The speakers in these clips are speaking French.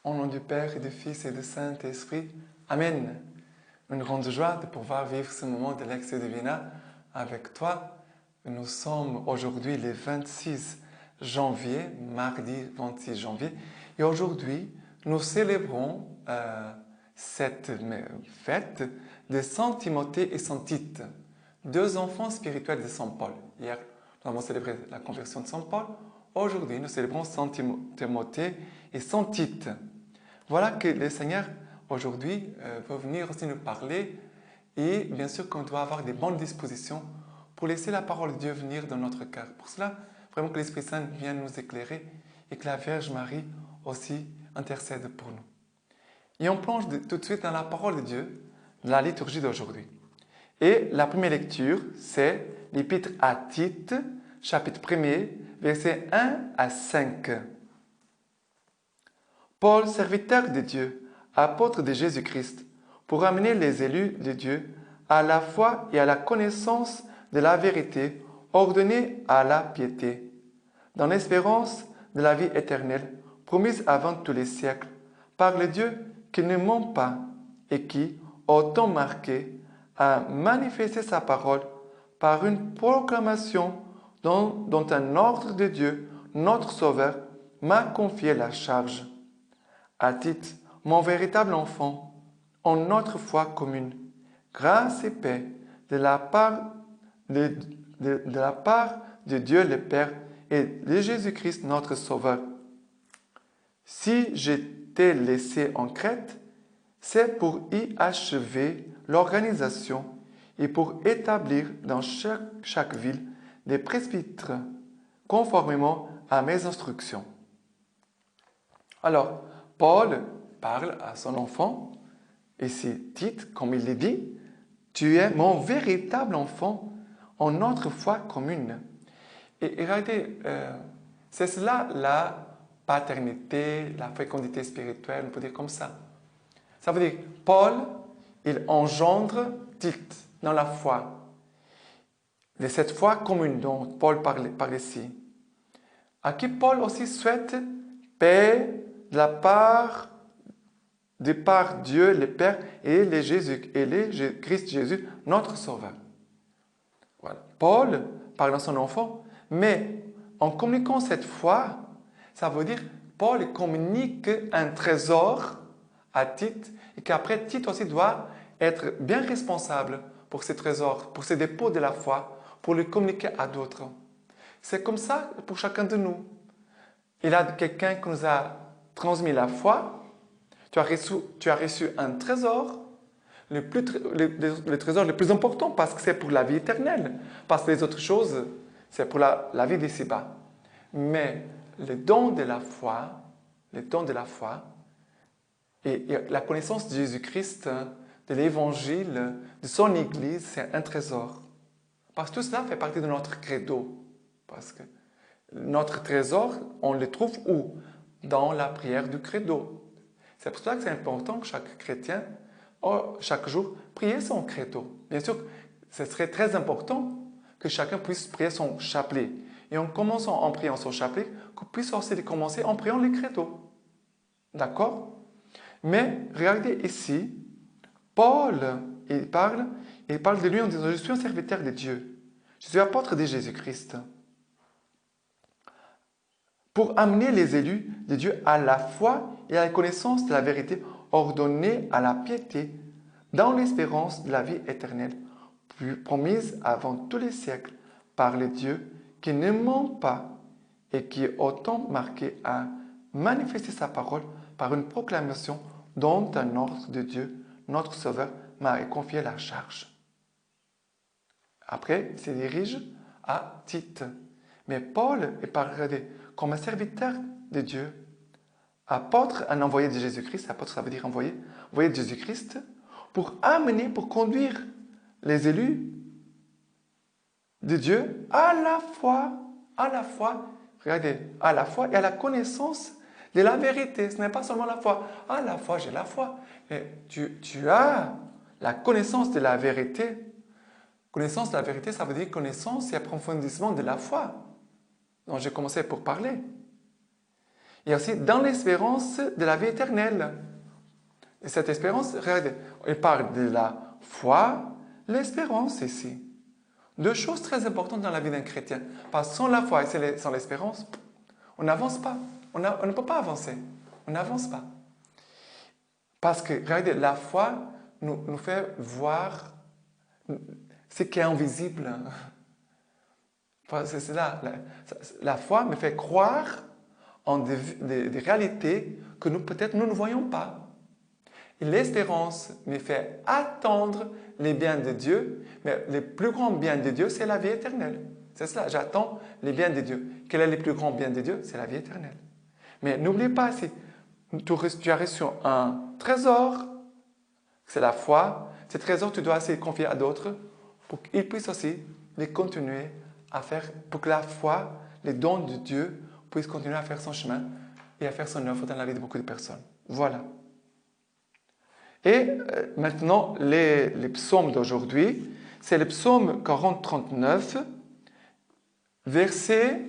Au nom du Père et du Fils et du Saint-Esprit. Amen. Une grande joie de pouvoir vivre ce moment de Lectio Divina avec toi. Nous sommes aujourd'hui le 26 janvier, mardi 26 janvier. Et aujourd'hui, nous célébrons cette fête de Saint Timothée et Saint Tite, deux enfants spirituels de Saint Paul. Hier, nous avons célébré la conversion de Saint Paul. Aujourd'hui, nous célébrons Saint Timothée et Saint Tite. Voilà que le Seigneur, aujourd'hui, veut venir aussi nous parler et bien sûr qu'on doit avoir des bonnes dispositions pour laisser la parole de Dieu venir dans notre cœur. Pour cela, vraiment que l'Esprit Saint vienne nous éclairer et que la Vierge Marie aussi intercède pour nous. Et on plonge tout de suite dans la parole de Dieu, de la liturgie d'aujourd'hui. Et la première lecture, c'est l'Épître à Tite, chapitre 1er, versets 1 à 5. Paul, serviteur de Dieu, apôtre de Jésus-Christ, pour amener les élus de Dieu à la foi et à la connaissance de la vérité, ordonnée à la piété, dans l'espérance de la vie éternelle, promise avant tous les siècles, par le Dieu qui ne ment pas et qui, au temps marqué, a manifesté sa parole par une proclamation dont un ordre de Dieu, notre Sauveur, m'a confié la charge. À Tite, mon véritable enfant, en notre foi commune, grâce et paix de la part de Dieu le Père et de Jésus-Christ notre Sauveur. Si je t'ai laissé en Crète, c'est pour y achever l'organisation et pour établir dans chaque ville des presbytres conformément à mes instructions. Alors, Paul parle à son enfant, et c'est Tite, comme il le dit, « Tu es mon véritable enfant en notre foi commune. » Et regardez, c'est cela la paternité, la fécondité spirituelle, on peut dire comme ça. Ça veut dire, Paul, il engendre Tite dans la foi. De cette foi commune dont Paul parle ici. À qui Paul aussi souhaite paix de par Dieu le Père et le Christ Jésus, notre Sauveur. Voilà. Paul parle à son enfant, mais en communiquant cette foi, ça veut dire Paul communique un trésor à Tite et qu'après Tite aussi doit être bien responsable pour ces trésors, pour ces dépôts de la foi, pour le communiquer à d'autres. C'est comme ça pour chacun de nous. Il y a quelqu'un qui nous a transmis la foi. Tu as reçu un trésor, le trésor le plus important parce que c'est pour la vie éternelle. Parce que les autres choses, c'est pour la vie d'ici-bas. Mais le don de la foi et la connaissance de Jésus-Christ, de l'Évangile, de son Église, c'est un trésor. Parce que tout cela fait partie de notre credo. Parce que notre trésor, on le trouve où? Dans la prière du credo. C'est pour cela que c'est important que chaque chrétien, chaque jour, prie son credo. Bien sûr, ce serait très important que chacun puisse prier son chapelet. Et en commençant en priant son chapelet, qu'on puisse aussi commencer en priant le credo. D'accord? Mais regardez ici, Paul, il parle de lui en disant « Je suis un serviteur de Dieu. Je suis apôtre de Jésus-Christ. » Pour amener les élus de Dieu à la foi et à la connaissance de la vérité ordonnée à la piété, dans l'espérance de la vie éternelle, promise avant tous les siècles par le Dieu qui ne ment pas et qui est autant marqué à manifester sa parole par une proclamation dont un ordre de Dieu, notre Sauveur, m'a confié la charge. Après, il se dirige à Tite. Mais Paul est parlé comme un serviteur de Dieu, apôtre, un envoyé de Jésus-Christ. Apôtre, ça veut dire envoyé de Jésus-Christ, pour conduire les élus de Dieu à la foi, regardez, à la foi et à la connaissance de la vérité. Ce n'est pas seulement la foi. À la foi, j'ai la foi. Mais tu as la connaissance de la vérité. Connaissance de la vérité, ça veut dire connaissance et approfondissement de la foi dont j'ai commencé pour parler. Et aussi dans l'espérance de la vie éternelle. Et cette espérance, regardez, il parle de la foi, l'espérance ici. Deux choses très importantes dans la vie d'un chrétien. Parce que sans la foi et sans l'espérance, on n'avance pas. On ne peut pas avancer. On n'avance pas. Parce que, regardez, la foi nous fait voir ce qui est invisible. C'est là. La foi me fait croire en des réalités que peut-être nous ne voyons pas. Et l'espérance me fait attendre les biens de Dieu, mais les plus grands biens de Dieu, c'est la vie éternelle. C'est cela, j'attends les biens de Dieu. Quel est le plus grand bien de Dieu? C'est la vie éternelle. Mais n'oublie pas, si tu as reçu un trésor, c'est la foi. Ce trésor, tu dois aussi confier à d'autres pour qu'ils puissent aussi les continuer à faire, pour que la foi, les dons de Dieu, puissent continuer à faire son chemin et à faire son œuvre dans la vie de beaucoup de personnes. Voilà. Et maintenant, les psaumes d'aujourd'hui, c'est le psaume 40-39, versets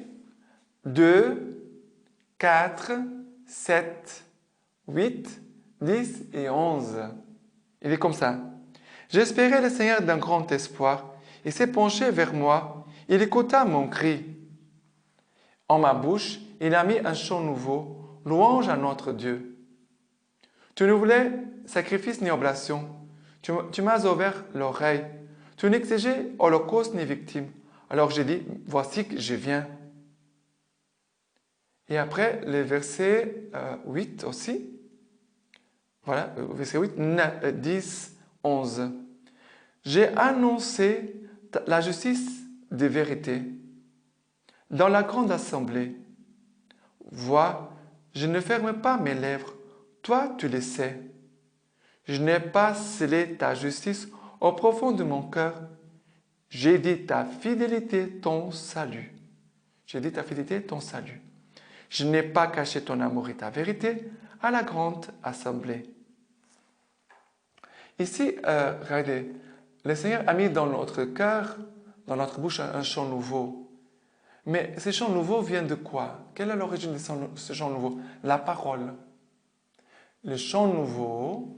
2, 4, 7, 8, 10 et 11. Il est comme ça. J'espérais le Seigneur d'un grand espoir. Il s'est penché vers moi. Il écouta mon cri. En ma bouche, il a mis un chant nouveau, louange à notre Dieu. Tu ne voulais sacrifice ni oblation. Tu m'as ouvert l'oreille. Tu n'exigeais holocauste ni victime. Alors j'ai dit, voici que je viens. Et après, le verset 8 aussi. Voilà, verset 8, 10, 11. J'ai annoncé la justice de vérité dans la grande assemblée. Vois, je ne ferme pas mes lèvres. Toi, tu le sais. Je n'ai pas scellé ta justice au profond de mon cœur. J'ai dit ta fidélité, ton salut. J'ai dit ta fidélité, ton salut. Je n'ai pas caché ton amour et ta vérité à la grande assemblée. Ici, regardez, le Seigneur a mis dans notre cœur, dans notre bouche, un chant nouveau. Mais ce chant nouveau vient de quoi? Quelle est l'origine de ce chant nouveau? La parole. Le chant nouveau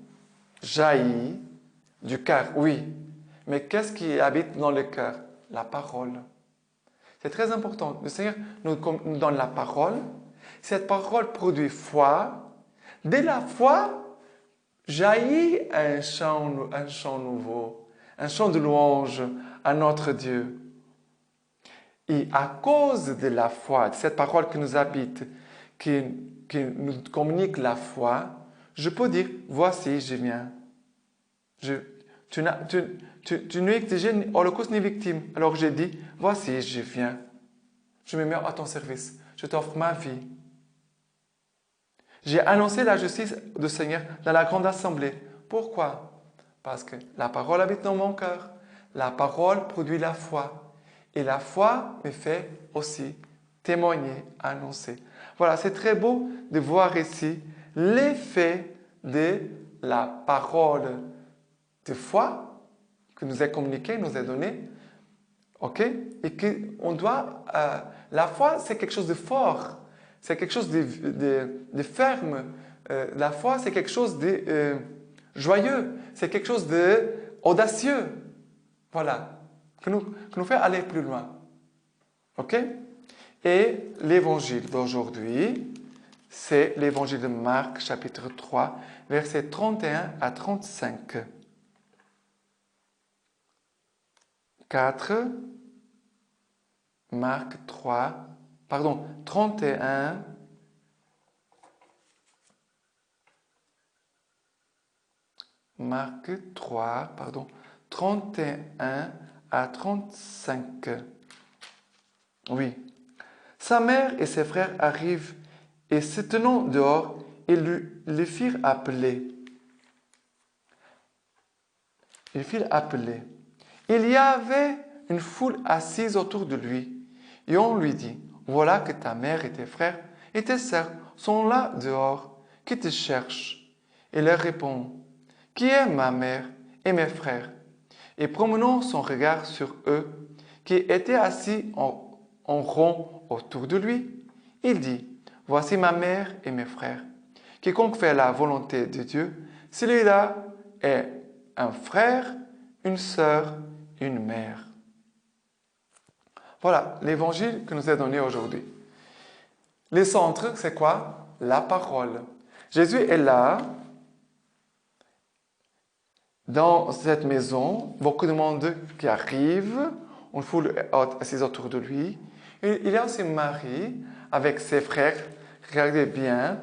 jaillit du cœur, oui. Mais qu'est-ce qui habite dans le cœur? La parole. C'est très important. Le Seigneur nous donne la parole. Cette parole produit foi. Dès la foi, jaillit un chant nouveau, un chant de louange à notre Dieu. Et à cause de la foi, de cette parole qui nous habite, qui nous communique la foi, je peux dire, voici, je viens. Tu n'es exigé ni holocauste ni victime. Alors j'ai dit, voici, je viens. Je me mets à ton service. Je t'offre ma vie. J'ai annoncé la justice du Seigneur dans la grande assemblée. Pourquoi? Parce que la parole habite dans mon cœur. La parole produit la foi. Et la foi me fait aussi témoigner, annoncer. Voilà, c'est très beau de voir ici l'effet de la parole de foi que nous est communiquée, nous est donnée. OK? Et qu'on doit... la foi, c'est quelque chose de fort. C'est quelque chose de ferme. La foi, c'est quelque chose de joyeux. C'est quelque chose d'audacieux. Voilà. Qui nous fait aller plus loin. OK? Et l'évangile d'aujourd'hui, c'est l'évangile de Marc, chapitre 3, versets 31 à 35. 4, Marc 3, pardon, 31, Marc 3, pardon, 31 à 35. Oui. Sa mère et ses frères arrivent et se tenant dehors, ils le firent appeler. Ils firent appeler. Il y avait une foule assise autour de lui et on lui dit, voilà que ta mère et tes frères et tes sœurs sont là dehors, qui te cherchent. Il leur répond, qui est ma mère et mes frères? Et promenant son regard sur eux, qui étaient assis en rond autour de lui, il dit, voici ma mère et mes frères. Quiconque fait la volonté de Dieu, celui-là est un frère, une sœur, une mère. Voilà l'évangile que nous est donné aujourd'hui. Le centre, c'est quoi? La parole. Jésus est là, dans cette maison, beaucoup de monde qui arrive, une foule assise autour de lui. Et il y a aussi Marie avec ses frères. Regardez bien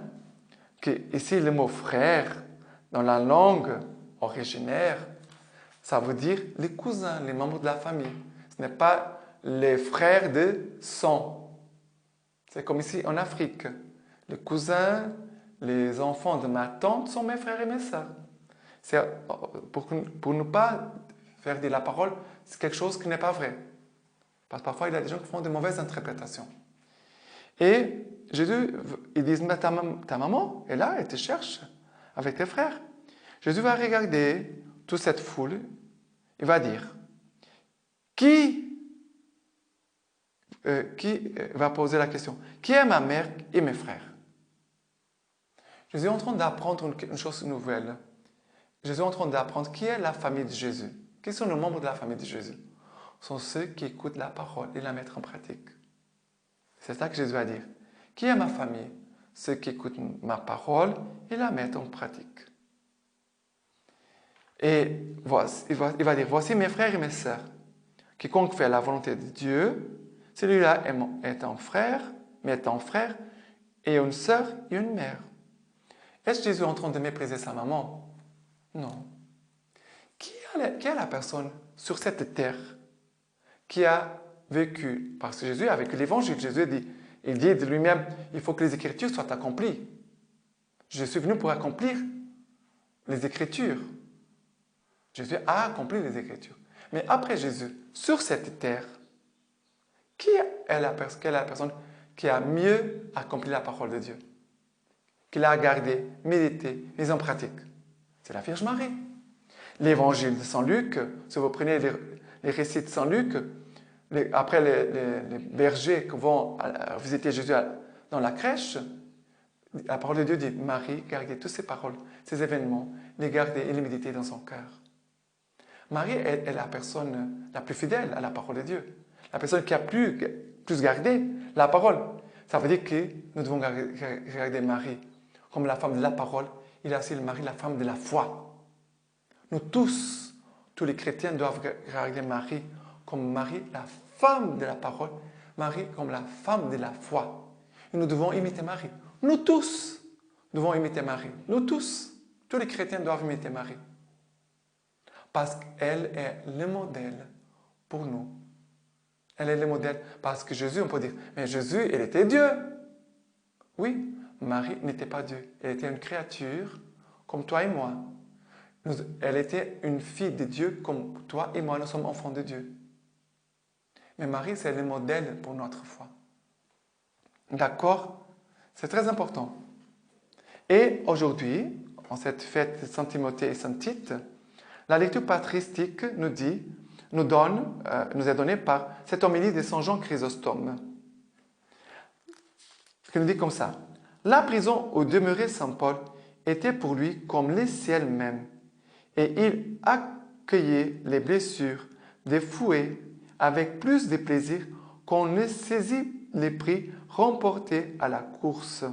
que ici le mot frère, dans la langue originaire, ça veut dire les cousins, les membres de la famille. Ce n'est pas les frères de sang. C'est comme ici en Afrique. Les cousins, les enfants de ma tante sont mes frères et mes sœurs. C'est pour ne pas faire de la parole, c'est quelque chose qui n'est pas vrai. Parce que parfois, il y a des gens qui font de mauvaises interprétations. Et Jésus, ils disent, mais ta maman est là, elle te cherche avec tes frères. Jésus va regarder toute cette foule, il va dire, qui va poser la question, qui est ma mère et mes frères? Jésus est en train d'apprendre une chose nouvelle. Jésus est en train d'apprendre qui est la famille de Jésus. Qui sont les membres de la famille de Jésus? Ce sont ceux qui écoutent la parole et la mettent en pratique. C'est ça que Jésus va dire. Qui est ma famille? Ceux qui écoutent ma parole et la mettent en pratique. Et voici, il va dire, voici mes frères et mes sœurs. Quiconque fait la volonté de Dieu, celui-là est un frère, mais est un frère et une sœur et une mère. Est-ce que Jésus est en train de mépriser sa maman? Non. Qui est la personne sur cette terre qui a vécu, parce que Jésus a vécu l'évangile, Jésus il dit de lui-même, il faut que les Écritures soient accomplies. Je suis venu pour accomplir les Écritures. Jésus a accompli les Écritures. Mais après Jésus, sur cette terre, quelle est la personne qui a mieux accompli la parole de Dieu? Qui l'a gardée, méditée, mise en pratique? C'est la Vierge Marie. L'évangile de Saint Luc, si vous prenez les récits de Saint Luc, après les bergers qui vont visiter Jésus dans la crèche, la parole de Dieu dit, Marie gardait toutes ces paroles, ces événements, les gardait et les méditait dans son cœur. Marie est la personne la plus fidèle à la parole de Dieu, la personne qui a plus gardé la parole. Ça veut dire que nous devons regarder Marie comme la femme de la parole. Il y a aussi Marie, la femme de la foi. Nous tous les chrétiens doivent regarder Marie comme Marie, la femme de la parole, Marie comme la femme de la foi. Et nous devons imiter Marie. Nous tous devons imiter Marie. Nous tous les chrétiens doivent imiter Marie. Parce qu'elle est le modèle pour nous. Elle est le modèle parce que Jésus, on peut dire, mais Jésus, il était Dieu. Oui, Marie n'était pas Dieu. Elle était une créature comme toi et moi. Elle était une fille de Dieu comme toi et moi, nous sommes enfants de Dieu. Mais Marie, c'est le modèle pour notre foi. D'accord? C'est très important. Et aujourd'hui, en cette fête de Saint Timothée et Saint Tite, la lecture patristique nous est donnée par cette homélie de Saint Jean Chrysostome, qui nous dit comme ça. La prison où demeurait Saint Paul était pour lui comme le ciel même, et il accueillait les blessures des fouets avec plus de plaisir qu'on ne saisit les prix remportés à la course.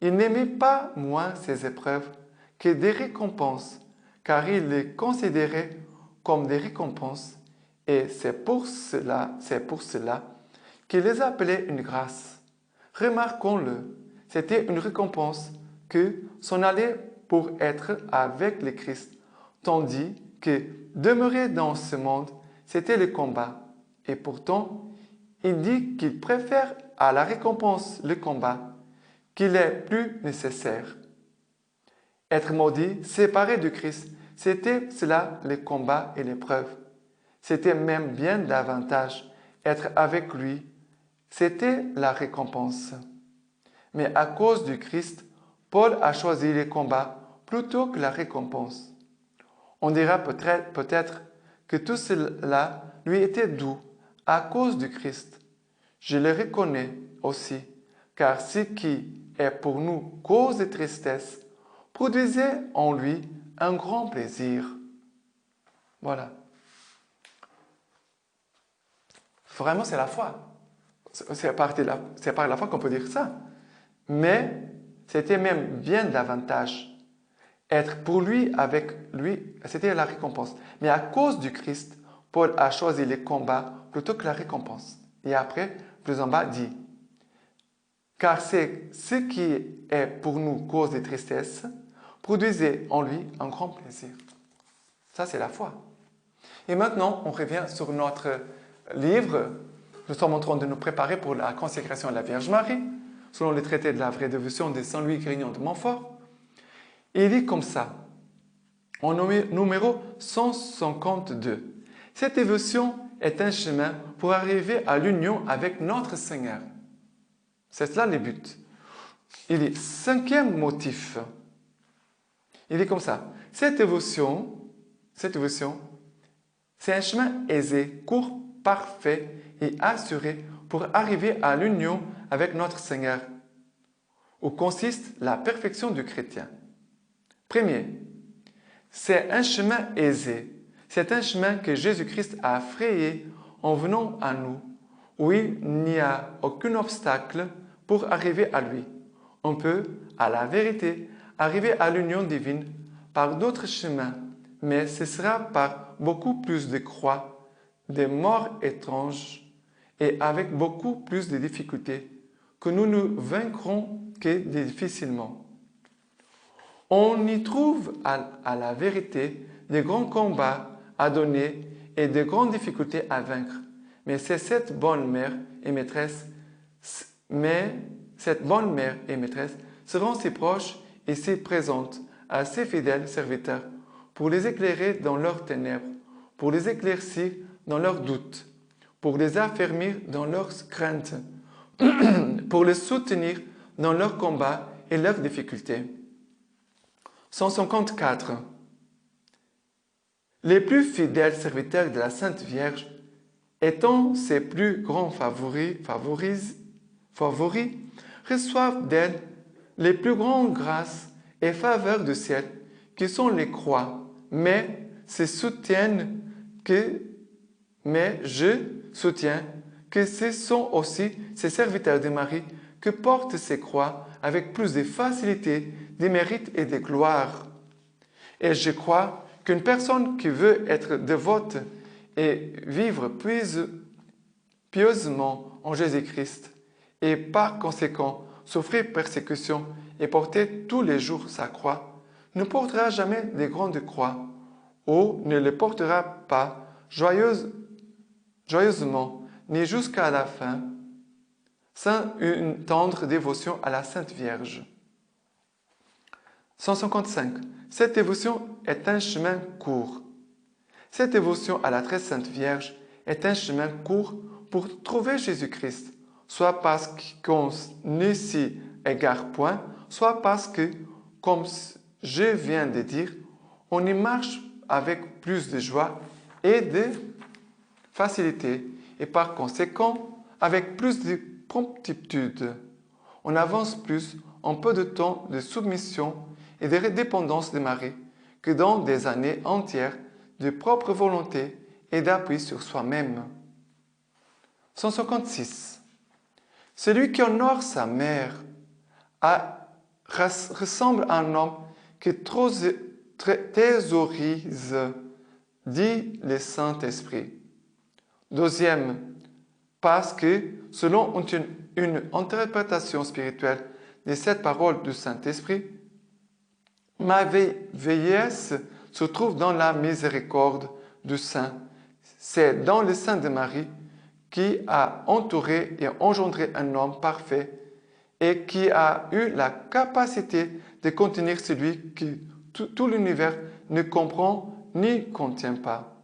Il n'aimait pas moins ces épreuves que des récompenses, car il les considérait comme des récompenses, et c'est pour cela qu'il les appelait une grâce. Remarquons-le, c'était une récompense que s'en allait pour être avec le Christ, tandis que demeurer dans ce monde, c'était le combat. Et pourtant, il dit qu'il préfère à la récompense le combat, qu'il est plus nécessaire. Être maudit, séparé du Christ, c'était cela le combat et l'épreuve. C'était même bien davantage être avec lui. C'était la récompense. Mais à cause du Christ, Paul a choisi le combat plutôt que la récompense. On dira peut-être que tout cela lui était doux à cause du Christ. Je le reconnais aussi, car ce qui est pour nous cause de tristesse produisait en lui un grand plaisir. Voilà. Vraiment, c'est la foi. C'est par la foi qu'on peut dire ça. Mais c'était même bien davantage. Être pour lui, avec lui, c'était la récompense. Mais à cause du Christ, Paul a choisi les combats plutôt que la récompense. Et après, plus en bas, dit, car c'est ce qui est pour nous cause de tristesse, produisait en lui un grand plaisir. Ça, c'est la foi. Et maintenant, on revient sur notre livre. Nous sommes en train de nous préparer pour la consécration de la Vierge Marie, selon le traité de la vraie dévotion de Saint Louis Grignon de Montfort. Et il dit comme ça, en numéro 152, « Cette dévotion est un chemin pour arriver à l'union avec notre Seigneur. » C'est cela le but. Il dit, cinquième motif, il dit comme ça, « Cette dévotion, c'est un chemin aisé, court, parfait et assuré pour arriver à l'union avec notre Seigneur, où consiste la perfection du chrétien. Premier, c'est un chemin aisé. C'est un chemin que Jésus-Christ a frayé en venant à nous, où il n'y a aucun obstacle pour arriver à lui. On peut, à la vérité, arriver à l'union divine par d'autres chemins, mais ce sera par beaucoup plus de croix, de morts étranges et avec beaucoup plus de difficultés que nous ne vaincrons que difficilement. On y trouve à la vérité de grands combats à donner et de grandes difficultés à vaincre. Mais cette bonne mère et maîtresse seront si proches et si présentes à ses fidèles serviteurs pour les éclairer dans leurs ténèbres, pour les éclaircir dans leurs doutes, pour les affermir dans leurs craintes, pour les soutenir dans leurs combats et leurs difficultés. 154. Les plus fidèles serviteurs de la Sainte Vierge, étant ses plus grands favoris, reçoivent d'elle les plus grandes grâces et faveurs du ciel, qui sont les croix, mais je soutiens que ce sont aussi ces serviteurs de Marie que portent ces croix avec plus de facilité, de mérite et de gloire. Et je crois qu'une personne qui veut être dévote et vivre pieusement en Jésus-Christ et par conséquent souffrir persécution et porter tous les jours sa croix, ne portera jamais de grandes croix ou ne les portera pas joyeusement ni jusqu'à la fin, sans une tendre dévotion à la Sainte Vierge. 155. Cette dévotion est un chemin court. Cette dévotion à la très Sainte Vierge est un chemin court pour trouver Jésus-Christ, soit parce qu'on ne s'y égare point, soit parce que, comme je viens de dire, on y marche avec plus de joie et de facilité, et par conséquent, avec plus de promptitude. On avance plus en peu de temps de soumission et de dépendance de Marie que dans des années entières de propre volonté et d'appui sur soi-même. 156. Celui qui honore sa mère ressemble à un homme qui thésaurise, dit le Saint-Esprit. Deuxième, parce que, selon une interprétation spirituelle de cette parole du Saint-Esprit, ma vieillesse se trouve dans la miséricorde du Saint. C'est dans le sein de Marie qui a entouré et engendré un homme parfait et qui a eu la capacité de contenir celui que tout l'univers ne comprend ni contient pas.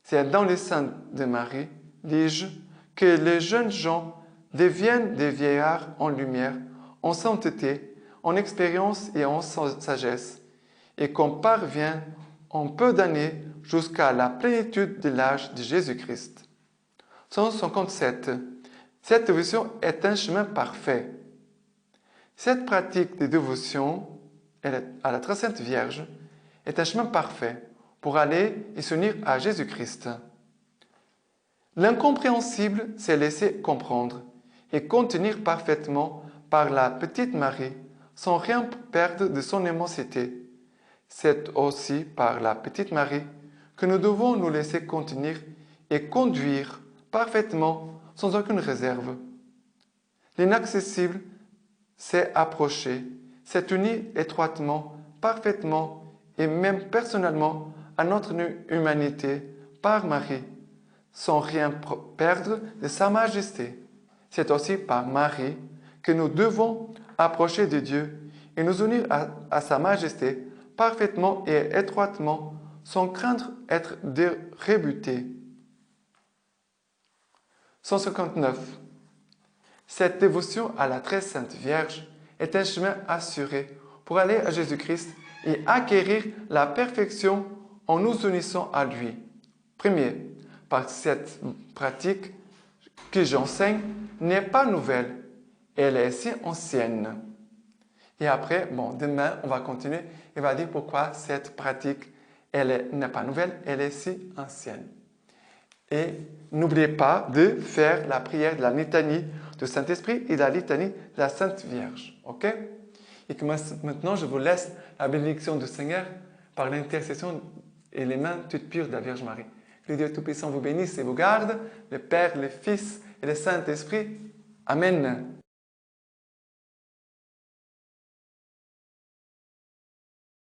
C'est dans le sein de Marie, dis-je, que les jeunes gens deviennent des vieillards en lumière, en sainteté, en expérience et en sagesse, et qu'on parvient en peu d'années jusqu'à la plénitude de l'âge de Jésus-Christ. 157. Cette vision est un chemin parfait. Cette pratique de dévotion à la Très Sainte Vierge est un chemin parfait pour aller et s'unir à Jésus-Christ. L'incompréhensible s'est laissé comprendre et contenir parfaitement par la petite Marie sans rien perdre de son immensité. C'est aussi par la petite Marie que nous devons nous laisser contenir et conduire parfaitement sans aucune réserve. L'inaccessible s'est approché, s'est uni étroitement, parfaitement et même personnellement à notre humanité par Marie, sans rien perdre de sa majesté. C'est aussi par Marie que nous devons approcher de Dieu et nous unir à sa majesté parfaitement et étroitement, sans craindre d'être rebutés. 159. Cette dévotion à la Très Sainte Vierge est un chemin assuré pour aller à Jésus-Christ et acquérir la perfection en nous unissant à lui. Premier, parce que cette pratique que j'enseigne n'est pas nouvelle, elle est si ancienne. Et après, demain, on va continuer et on va dire pourquoi cette pratique, n'est pas nouvelle, elle est si ancienne. Et n'oubliez pas de faire la prière de la litanie du Saint-Esprit et de la litanie de la Sainte Vierge. Ok? Et que maintenant, je vous laisse la bénédiction du Seigneur par l'intercession et les mains toutes pures de la Vierge Marie. Que le Dieu Tout-Puissant vous bénisse et vous garde, le Père, le Fils et le Saint-Esprit. Amen.